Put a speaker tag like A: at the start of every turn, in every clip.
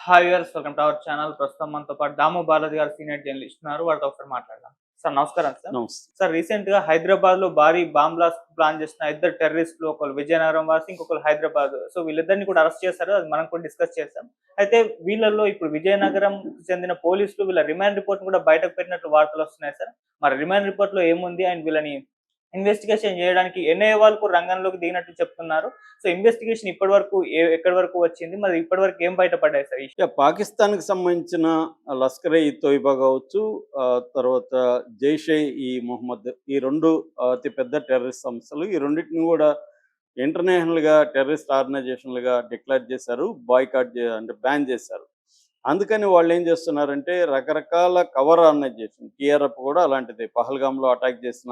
A: Hi viewers, welcome to our channel. ప్రస్తుతం మనతో పాటు దాము బాలాజీ గారు సీనియర్ జర్నలిస్ట్ ఉన్నారు. వారితో ఒకసారి మాట్లాడదాం. సార్ నమస్కారం సార్.
B: నమస్తే.
A: సార్ రీసెంట్ గా హైదరాబాద్ లో భారీ బాంబ్ బ్లాస్ట్ ప్లాన్ చేసిన ఇద్దరు టెర్రరిస్టులు, ఒకరు విజయనగరం వాసి, ఇంకొకరు హైదరాబాద్. సో వీళ్ళిద్దరిని కూడా అరెస్ట్ చేశారు. అది మనం కూడా డిస్కస్ చేస్తాం. అయితే వీళ్ళల్లో ఇప్పుడు విజయనగరం చెందిన పోలీసులు వీళ్ళ రిమాండ్ రిపోర్ట్ కూడా బయటకు పెట్టినట్లు వార్తలు వస్తున్నాయి సార్. మరి రిమాండ్ రిపోర్ట్ లో ఏముంది అండ్ వీళ్ళని ఇన్వెస్టిగేషన్ చేయడానికి ఎన్ఐఏ వాళ్ళు రంగంలోకి దిగినట్టు చెప్తున్నారు. సో ఇన్వెస్టిగేషన్ ఇప్పటి వరకు ఎక్కడి వరకు వచ్చింది, మరి ఇప్పటి వరకు ఏం బయటపడ్డాయి సార్?
B: పాకిస్తాన్‌కి సంబంధించిన లష్కర్-ఇ-తోయిబా కావచ్చు, తర్వాత జైష్-ఇ-మొహమ్మద్ ఈ 2 అతి పెద్ద టెర్రరిస్ట్ సంస్థలు. ఈ రెండిటిని కూడా ఇంటర్నేషనల్‌గా టెర్రరిస్ట్ ఆర్గనైజేషన్‌లుగా డిక్లేర్ చేశారు. అంటే బ్యాన్ చేశారు. అందుకని వాళ్ళు ఏం చేస్తున్నారంటే రకరకాల కవర్ ఆర్గనైజేషన్ టీఆర్ఎఫ్ కూడా అలాంటిదే. పహల్గామ్‌లో అటాక్ చేసిన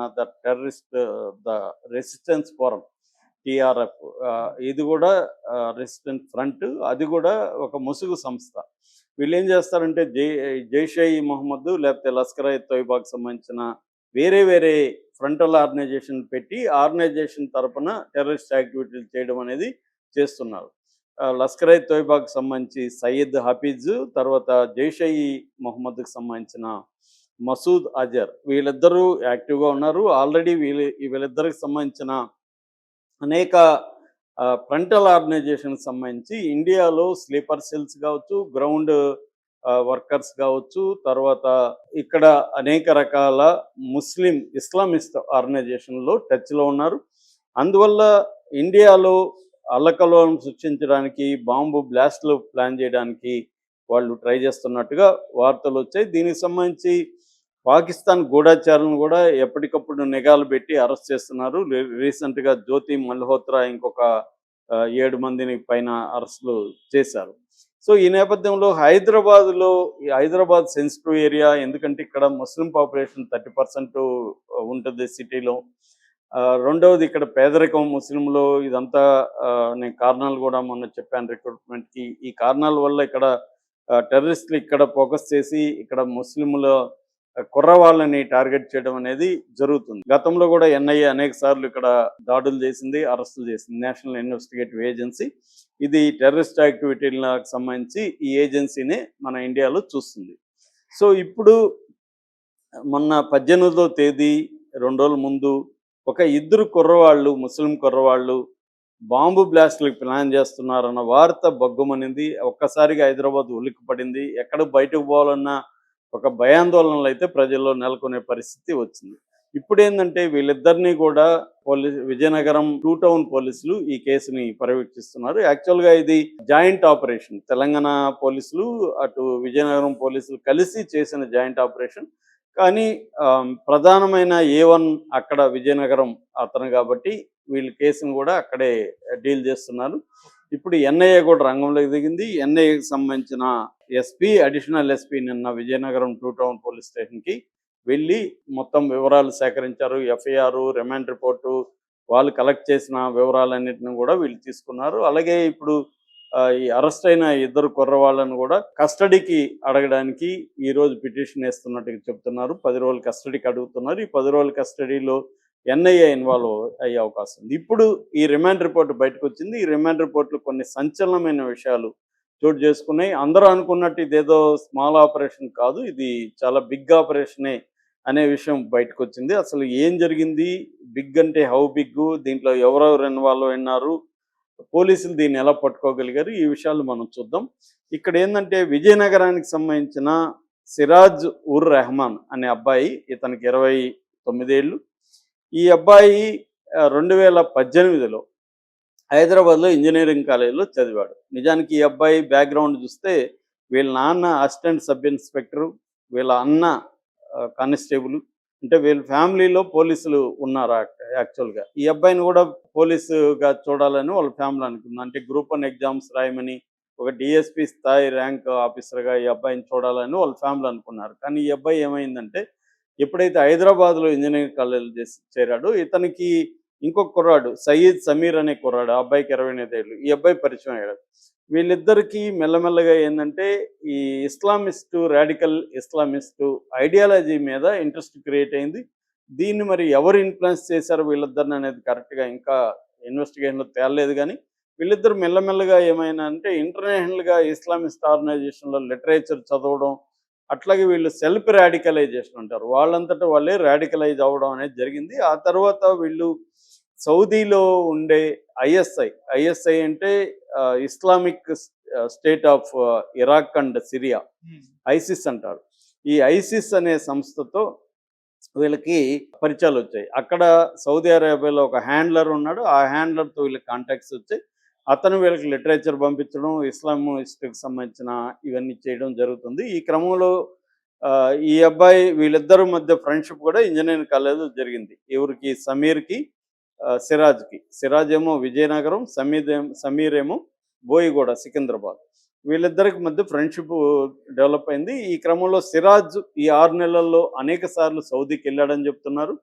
B: ద రెసిస్టెన్స్ ఫోరం టీఆర్ఎఫ్, ఇది కూడా రెసిస్టెంట్ ఫ్రంట్, అది కూడా ఒక ముసుగు సంస్థ. వీళ్ళు ఏం చేస్తారంటే జైష్-ఇ-మొహమ్మద్ లేకపోతే లష్కర్-ఇ-తోయిబాకి సంబంధించిన వేరే వేరే ఫ్రంటల్ ఆర్గనైజేషన్ పెట్టి ఆర్గనైజేషన్ తరపున టెర్రరిస్ట్ యాక్టివిటీలు చేయడం అనేది చేస్తున్నారు. లష్కర్-ఇ-తోయిబాకి సంబంధించి సయ్యద్ హఫీజ్, తర్వాత జైష్-ఇ-మొహమ్మద్కి సంబంధించిన మసూద్ అజర్, వీళ్ళిద్దరూ యాక్టివ్గా ఉన్నారు. ఆల్రెడీ వీళ్ళిద్దరికి సంబంధించిన అనేక ఫ్రంటల్ ఆర్గనైజేషన్కి సంబంధించి ఇండియాలో స్లీపర్ సెల్స్ కావచ్చు, గ్రౌండ్ వర్కర్స్ కావచ్చు, తర్వాత ఇక్కడ అనేక రకాల ఇస్లామిస్ట్ ఆర్గనైజేషన్లో టచ్లో ఉన్నారు. అందువల్ల ఇండియాలో అల్లకల్లోలం సృష్టించడానికి, బాంబు బ్లాస్ట్లు ప్లాన్ చేయడానికి వాళ్ళు ట్రై చేస్తున్నట్టుగా వార్తలు వచ్చాయి. దీనికి సంబంధించి పాకిస్తాన్ గూఢచారులను కూడా ఎప్పటికప్పుడు నిఘాలు పెట్టి అరెస్ట్ చేస్తున్నారు. రీసెంట్గా జ్యోతి మల్హోత్రా ఇంకొక 7 మందిని పైన అరెస్టులు చేశారు. సో ఈ నేపథ్యంలో హైదరాబాద్ సెన్సిటివ్ ఏరియా, ఎందుకంటే ఇక్కడ ముస్లిం పాపులేషన్ 30% ఉంటుంది సిటీలో. రెండవది ఇక్కడ పేదరికం ముస్లింలో. ఇదంతా నేను కారణాలు కూడా మొన్న చెప్పాను రిక్రూట్మెంట్కి. ఈ కారణాల వల్ల ఇక్కడ టెర్రరిస్టులు ఇక్కడ ఫోకస్ చేసి ఇక్కడ ముస్లింల కుర్రవాళ్ళని టార్గెట్ చేయడం అనేది జరుగుతుంది. గతంలో కూడా ఎన్ఐఏ అనేక సార్లు ఇక్కడ దాడులు చేసింది, అరెస్టులు చేసింది. నేషనల్ ఇన్వెస్టిగేటివ్ ఏజెన్సీ ఇది టెర్రరిస్ట్ యాక్టివిటీలకు సంబంధించి ఈ ఏజెన్సీనే మన ఇండియాలో చూస్తుంది. సో ఇప్పుడు మొన్న 18వ తేదీ 2 రోజుల ముందు ఒక 2 కుర్రవాళ్ళు, ముస్లిం కుర్రవాళ్ళు బాంబు బ్లాస్ట్లకు ప్లాన్ చేస్తున్నారన్న వార్త బగ్గుమనింది. ఒక్కసారిగా హైదరాబాద్ ఉలిక్కిపడింది. ఎక్కడ బయటకు పోవాలన్నా ఒక భయాందోళనలు అయితే ప్రజల్లో నెలకొనే పరిస్థితి వచ్చింది. ఇప్పుడు ఏంటంటే వీళ్ళిద్దరినీ కూడా విజయనగరం 2 టౌన్ పోలీసులు ఈ కేసుని పర్యవేక్షిస్తున్నారు. యాక్చువల్గా ఇది జాయింట్ ఆపరేషన్. తెలంగాణ పోలీసులు అటు విజయనగరం పోలీసులు కలిసి చేసిన జాయింట్ ఆపరేషన్. కానీ ప్రధానమైన A1 అక్కడ విజయనగరం అతను కాబట్టి వీళ్ళ కేసును కూడా అక్కడే డీల్ చేస్తున్నారు. ఇప్పుడు ఎన్ఐఏ కూడా రంగంలోకి దిగింది. ఎన్ఐఏకి సంబంధించిన అడిషనల్ ఎస్పీ నిన్న విజయనగరం 2 టౌన్ పోలీస్ స్టేషన్కి వెళ్ళి మొత్తం వివరాలు సేకరించారు. ఎఫ్ఐఆర్, రిమాండ్ రిపోర్టు, వాళ్ళు కలెక్ట్ చేసిన వివరాలన్నింటిని కూడా వీళ్ళు తీసుకున్నారు. అలాగే ఇప్పుడు ఈ అరెస్ట్ అయిన 2 కుర్రవాళ్ళను కూడా కస్టడీకి అడగడానికి ఈరోజు పిటిషన్ వేస్తున్నట్టుగా చెప్తున్నారు. 10 రోజులు కస్టడీకి అడుగుతున్నారు. ఈ 10 రోజుల కస్టడీలో ఎన్ఐఏ ఇన్వాల్వ్ అయ్యే అవకాశం ఉంది. ఇప్పుడు ఈ రిమాండ్ రిపోర్ట్ బయటకు వచ్చింది. ఈ రిమాండ్ రిపోర్ట్లో కొన్ని సంచలనమైన విషయాలు చోటు చేసుకున్నాయి. అందరూ అనుకున్నట్టు ఇదేదో స్మాల్ ఆపరేషన్ కాదు, ఇది చాలా బిగ్ ఆపరేషనే అనే విషయం బయటకు వచ్చింది. అసలు ఏం జరిగింది, బిగ్ అంటే హౌ బిగ్, దీంట్లో ఎవరెవరు ఇన్వాల్వ్ అయినారు, పోలీసులు దీన్ని ఎలా పట్టుకోగలిగారు, ఈ విషయాలు మనం చూద్దాం. ఇక్కడ ఏంటంటే విజయనగరానికి సంబంధించిన సిరాజ్-ఉర్-రెహమాన్ అనే అబ్బాయి, ఇతనికి 29 ఏళ్ళు. ఈ అబ్బాయి 2018లో హైదరాబాద్లో ఇంజనీరింగ్ కాలేజీలో చదివాడు. నిజానికి ఈ అబ్బాయి బ్యాక్గ్రౌండ్ చూస్తే వీళ్ళ నాన్న అసిస్టెంట్ సబ్ ఇన్స్పెక్టరు, వీళ్ళ అన్న కానిస్టేబుల్, అంటే వీళ్ళ ఫ్యామిలీలో పోలీసులు ఉన్నారు. యాక్చువల్గా ఈ అబ్బాయిని కూడా పోలీసుగా చూడాలని వాళ్ళ ఫ్యామిలీ అనుకుంది. అంటే గ్రూప్ 1 ఎగ్జామ్స్ రాయమని, ఒక డిఎస్పీ స్థాయి ర్యాంక్ ఆఫీసర్గా ఈ అబ్బాయిని చూడాలని వాళ్ళ ఫ్యామిలీ అనుకున్నారు. కానీ ఈ అబ్బాయి ఏమైందంటే ఎప్పుడైతే హైదరాబాద్లో ఇంజనీరింగ్ కాలేజీలో చేరాడో ఇతనికి ఇంకొక కుర్రాడు సయీద్ సమీర్ అనే కుర్రాడు, ఆ అబ్బాయికి 28 ఏళ్ళు, ఈ అబ్బాయి పరిచయం అయ్యాడు. వీళ్ళిద్దరికీ మెల్లమెల్లగా ఏంటంటే ఈ రాడికల్ ఇస్లామిస్టు ఐడియాలజీ మీద ఇంట్రెస్ట్ క్రియేట్ అయింది. దీన్ని మరి ఎవరు ఇన్ఫ్లుయెన్స్ చేశారు వీళ్ళిద్దరిని అనేది కరెక్ట్గా ఇంకా ఇన్వెస్టిగేషన్లో తేలలేదు. కానీ వీళ్ళిద్దరు మెల్లమెల్లగా ఏమైనా అంటే ఇంటర్నేషనల్గా ఇస్లామిస్ట్ ఆర్గనైజేషన్లో లిటరేచర్ చదవడం, అట్లాగే వీళ్ళు సెల్ఫ్ రాడికలైజేషన్ అంటారు, వాళ్ళంతటా వాళ్ళే రాడికలైజ్ అవ్వడం అనేది జరిగింది. ఆ తర్వాత వీళ్ళు సౌదీలో ఉండే ఐఎస్ఐ అంటే Islamic state of Iraq and Syria, ISIS అంటారు. ఈ ఐసిస్ అనే సంస్థతో వీళ్ళకి పరిచయాలు వచ్చాయి. అక్కడ సౌదీ అరేబియాలో ఒక హ్యాండ్లర్ ఉన్నాడు. ఆ హ్యాండ్లర్తో వీళ్ళకి కాంటాక్ట్స్ వచ్చాయి. అతను వీళ్ళకి లిటరేచర్ పంపించడం, ఇస్లామిస్ట్కి సంబంధించిన ఇవన్నీ చేయడం జరుగుతుంది. ఈ క్రమంలో ఈ అబ్బాయి వీళ్ళిద్దరి మధ్య ఫ్రెండ్షిప్ కూడా ఇంజనీరింగ్ కాలేజ్లో జరిగింది. ఎవరికి? సమీర్కి, సిరాజ్కి. సిరాజ్ ఏమో విజయనగరం, సమీర్ ఏమో బోయిగూడ, సికింద్రాబాద్. వీళ్ళిద్దరికి మధ్య ఫ్రెండ్షిప్ డెవలప్ అయింది. ఈ క్రమంలో సిరాజ్ ఈ 6 నెలల్లో అనేక సార్లు సౌదీకి వెళ్ళాడని చెప్తున్నారు.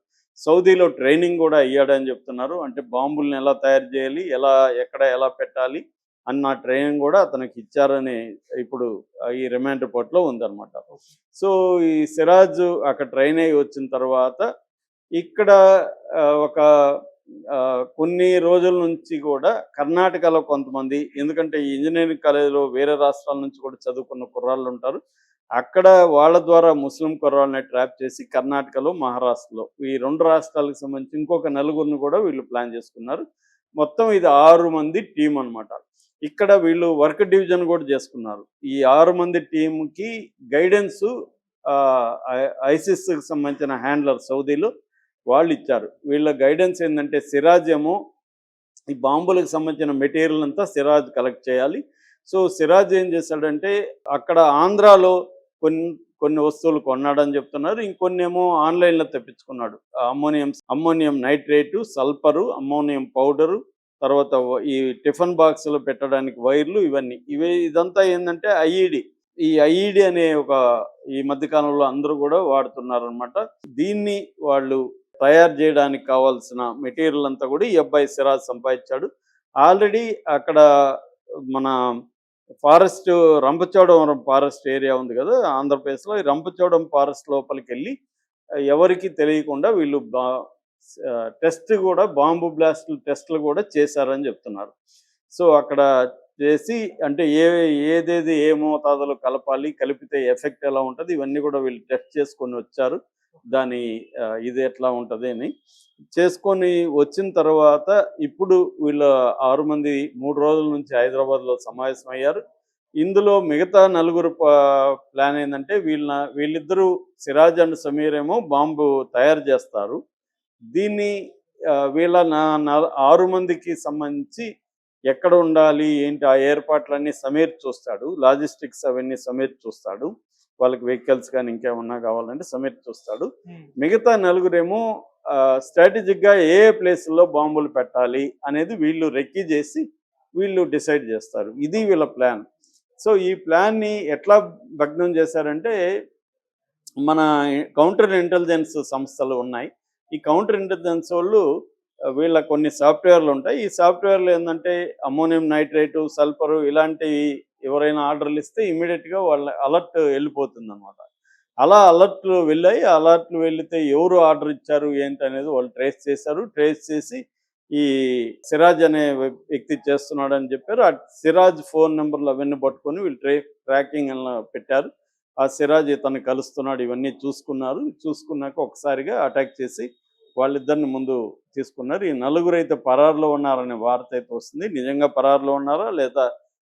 B: సౌదీలో ట్రైనింగ్ కూడా అయ్యాడని చెప్తున్నారు. అంటే బాంబుల్ని ఎలా తయారు చేయాలి, ఎలా పెట్టాలి అన్న ట్రైనింగ్ కూడా అతనికి ఇచ్చారని ఇప్పుడు ఈ రిమాండ్ రిపోర్ట్లో ఉందన్నమాట. సో ఈ సిరాజ్ అక్కడ ట్రైన్ అయ్యి వచ్చిన తర్వాత ఇక్కడ ఒక కొన్ని రోజుల నుంచి కూడా కర్ణాటకలో కొంతమంది, ఎందుకంటే ఈ ఇంజనీరింగ్ కాలేజీలో వేరే రాష్ట్రాల నుంచి కూడా చదువుకున్న కుర్రాళ్ళు ఉంటారు, అక్కడ వాళ్ళ ద్వారా ముస్లిం కుర్రాళ్ళని ట్రాప్ చేసి కర్ణాటకలో, మహారాష్ట్రలో ఈ 2 రాష్ట్రాలకు సంబంధించి ఇంకొక నలుగురిని కూడా వీళ్ళు ప్లాన్ చేసుకున్నారు. మొత్తం ఇది 6 మంది టీం అనమాట. ఇక్కడ వీళ్ళు వర్క్ డివిజన్ కూడా చేసుకున్నారు. ఈ 6 మంది టీంకి గైడెన్స్ ఐసిస్కి సంబంధించిన హ్యాండ్లర్ సౌదీలో వాళ్ళు ఇచ్చారు. వీళ్ళ గైడెన్స్ ఏంటంటే సిరాజ్ ఏమో ఈ బాంబులకు సంబంధించిన మెటీరియల్ అంతా సిరాజ్ కలెక్ట్ చేయాలి. సో సిరాజ్ ఏం చేశాడంటే అక్కడ ఆంధ్రాలో కొన్ని వస్తువులు కొన్నాడని చెప్తున్నారు. ఇంకొన్ని ఏమో ఆన్లైన్లో తెప్పించుకున్నాడు. Ammonium nitrate, sulphur, ammonium powder, తర్వాత ఈ టిఫిన్ బాక్స్లో పెట్టడానికి వైర్లు, ఇదంతా ఏంటంటే ఈ ఐఈడి అనే ఈ మధ్యకాలంలో అందరూ కూడా వాడుతున్నారు అనమాట. దీన్ని వాళ్ళు తయారు చేయడానికి కావాల్సిన మెటీరియల్ అంతా కూడా ఈ అబ్బాయి సిరాజ్ సంపాదించాడు. ఆల్రెడీ అక్కడ మన రంపచోడవరం ఫారెస్ట్ ఏరియా ఉంది కదా ఆంధ్రప్రదేశ్లో, ఈ రంపచోడవరం ఫారెస్ట్ లోపలికి వెళ్ళి ఎవరికి తెలియకుండా వీళ్ళు టెస్ట్ కూడా, బాంబు బ్లాస్ట్ టెస్ట్లు కూడా చేశారని చెప్తున్నారు. సో అక్కడ చేసి అంటే ఏదేది ఏ మోతాదులో కలపాలి, కలిపితే ఎఫెక్ట్ ఎలా ఉంటుంది, ఇవన్నీ కూడా వీళ్ళు టెస్ట్ చేసుకొని వచ్చారు. దాని ఇది ఎట్లా ఉంటుంది అని చేసుకొని వచ్చిన తర్వాత ఇప్పుడు వీళ్ళ 6 మంది 3 రోజుల నుంచి హైదరాబాద్లో సమావేశమయ్యారు. ఇందులో మిగతా నలుగురు ప్లాన్ ఏంటంటే వీళ్ళిద్దరూ సిరాజ్ అండ్ సమీర్ ఏమో బాంబు తయారు చేస్తారు. దీన్ని వీళ్ళ 6 మందికి సంబంధించి ఎక్కడ ఉండాలి ఏంటి ఆ ఏర్పాట్లన్నీ సమీర్ చూస్తాడు. లాజిస్టిక్స్ అవన్నీ సమీర్ చూస్తాడు. వాళ్ళకి వెహికల్స్ కానీ ఇంకేమన్నా కావాలంటే సమీర్ చూస్తాడు. మిగతా నలుగురేమో స్ట్రాటజిక్గా ఏ ప్లేస్లో బాంబులు పెట్టాలి అనేది వీళ్ళు రెక్కీ చేసి వీళ్ళు డిసైడ్ చేస్తారు. ఇది వీళ్ళ ప్లాన్. సో ఈ ప్లాన్ని ఎట్లా భగ్నం చేశారంటే మన కౌంటర్ ఇంటెలిజెన్స్ సంస్థలు ఉన్నాయి. ఈ కౌంటర్ ఇంటెలిజెన్స్ వాళ్ళు వీళ్ళ కొన్ని సాఫ్ట్వేర్లు ఉంటాయి. ఈ సాఫ్ట్వేర్లు ఏంటంటే అమ్మోనియం నైట్రేటు, సల్ఫరు ఇలాంటివి ఎవరైనా ఆర్డర్లు ఇస్తే ఇమీడియట్గా వాళ్ళ అలర్ట్ వెళ్ళిపోతుంది అనమాట. అలా అలర్ట్లు వెళ్ళాయి. అలర్ట్లు వెళితే ఎవరు ఆర్డర్ ఇచ్చారు ఏంటి అనేది వాళ్ళు ట్రేస్ చేశారు. ట్రేస్ చేసి ఈ సిరాజ్ అనే వ్యక్తి చేస్తున్నాడని చెప్పారు. ఆ సిరాజ్ ఫోన్ నెంబర్లు అవన్నీ పట్టుకొని వీళ్ళు ట్రాకింగ్ పెట్టారు. ఆ సిరాజ్ ఇతన్ని కలుస్తున్నాడు, ఇవన్నీ చూసుకున్నాక ఒకసారిగా అటాక్ చేసి వాళ్ళిద్దరిని ముందు తీసుకున్నారు. ఈ నలుగురు అయితే పరారులో ఉన్నారనే వార్త అయితే వస్తుంది. నిజంగా పరారులో ఉన్నారా లేదా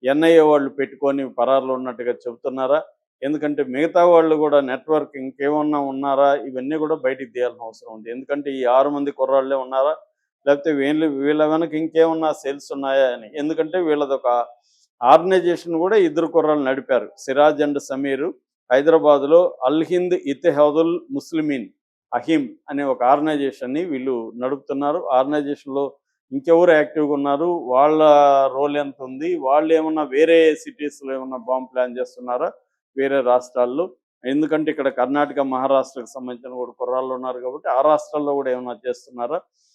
B: ఎన్ఐఏ వాళ్ళు పెట్టుకొని పరారులో ఉన్నట్టుగా చెబుతున్నారా? ఎందుకంటే మిగతా వాళ్ళు కూడా నెట్వర్క్ ఇంకేమన్నా ఉన్నారా, ఇవన్నీ కూడా బయటికి తీయాల్సిన అవసరం ఉంది. ఎందుకంటే ఈ 6 మంది కుర్రాళ్ళే ఉన్నారా, లేకపోతే వీళ్ళ వెనక ఇంకేమన్నా సెల్స్ ఉన్నాయా అని. ఎందుకంటే వీళ్ళది ఒక ఆర్గనైజేషన్ కూడా 2 కుర్రాళ్ళు నడిపారు. సిరాజ్ అండ్ సమీరు హైదరాబాద్లో అల్ హింద్ ఇత్తెహాదుల్ ముస్లిమీన్ అహీం అనే ఒక ఆర్గనైజేషన్ని వీళ్ళు నడుపుతున్నారు. ఆర్గనైజేషన్లో ఇంకెవరు యాక్టివ్గా ఉన్నారు, వాళ్ళ రోల్ ఎంత ఉంది, వాళ్ళు ఏమన్నా వేరే సిటీస్లో ఏమన్నా బాంబు ప్లాన్ చేస్తున్నారా వేరే రాష్ట్రాల్లో? ఎందుకంటే ఇక్కడ కర్ణాటక, మహారాష్ట్రకు సంబంధించిన కూడా కుర్రాళ్ళు ఉన్నారు కాబట్టి ఆ రాష్ట్రాల్లో కూడా ఏమన్నా చేస్తున్నారా?